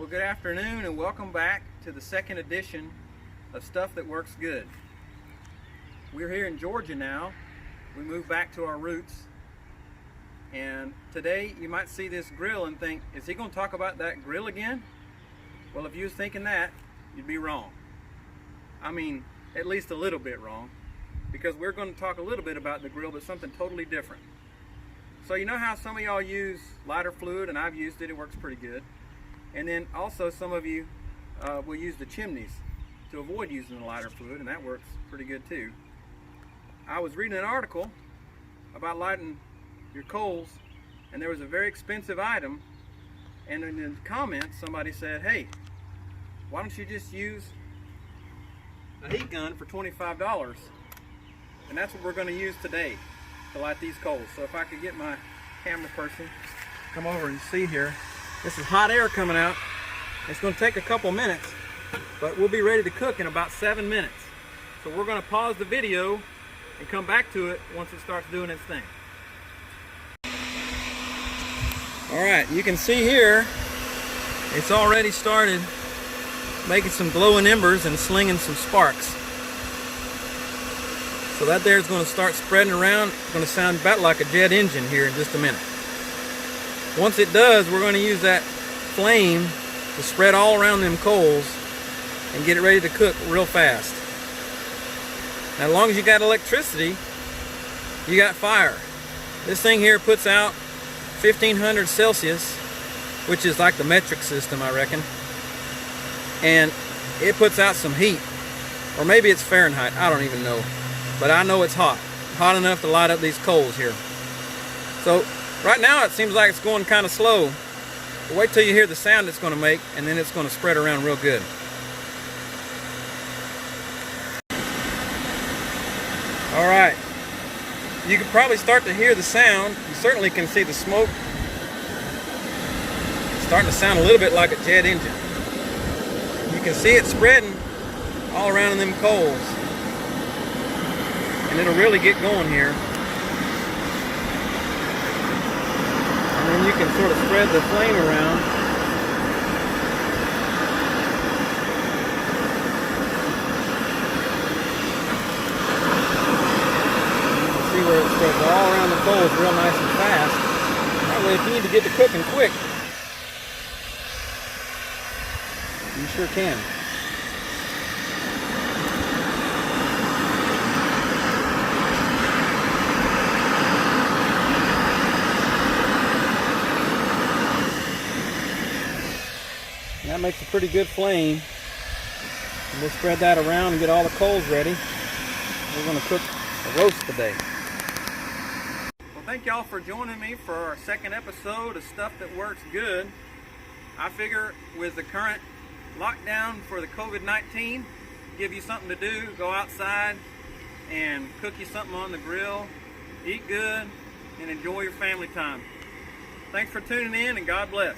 Well, good afternoon and welcome back to the second edition of Stuff That Works Good. We're here in Georgia now. We moved back to our roots, and today you might see this grill and think, is he going to talk about that grill again? Well, if you was thinking that, you'd be wrong. I mean, at least a little bit wrong, because we're going to talk a little bit about the grill, but something totally different. So you know how some of y'all use lighter fluid, and I've used it, it works pretty good. And then also some of you will use the chimneys to avoid using the lighter fluid, and that works pretty good too. I was reading an article about lighting your coals, and there was a very expensive item, and in the comments somebody said, hey, why don't you just use a heat gun for $25? And that's what we're going to use today to light these coals. So if I could get my camera person to come over and see here. This is hot air coming out. It's going to take a couple minutes, but we'll be ready to cook in about 7 minutes. So we're going to pause the video and come back to it once it starts doing its thing. Alright, you can see here it's already started making some glowing embers and slinging some sparks. So that there is going to start spreading around. It's going to sound about like a jet engine here in just a minute. Once it does, we're going to use that flame to spread all around them coals and get it ready to cook real fast. Now, as long as you got electricity, you got fire. This thing here puts out 1500 Celsius, which is like the metric system, I reckon. And it puts out some heat. Or maybe it's Fahrenheit, I don't even know. But I know it's hot. Hot enough to light up these coals here. So, right now it seems like it's going kind of slow. But wait till you hear the sound it's going to make, and then it's going to spread around real good. Alright, you can probably start to hear the sound. You certainly can see the smoke. It's starting to sound a little bit like a jet engine. You can see it spreading all around in them coals. And it'll really get going here. And then you can sort of spread the flame around. You can see where it spreads all around the coals real nice and fast. That way, if you need to get to cooking quick, you sure can. That makes a pretty good flame. And we'll spread that around and get all the coals ready. We're going to cook a roast today. Well, thank y'all for joining me for our second episode of Stuff That Works Good. I figure with the current lockdown for the COVID-19, give you something to do, go outside and cook you something on the grill, eat good, and enjoy your family time. Thanks for tuning in, and God bless.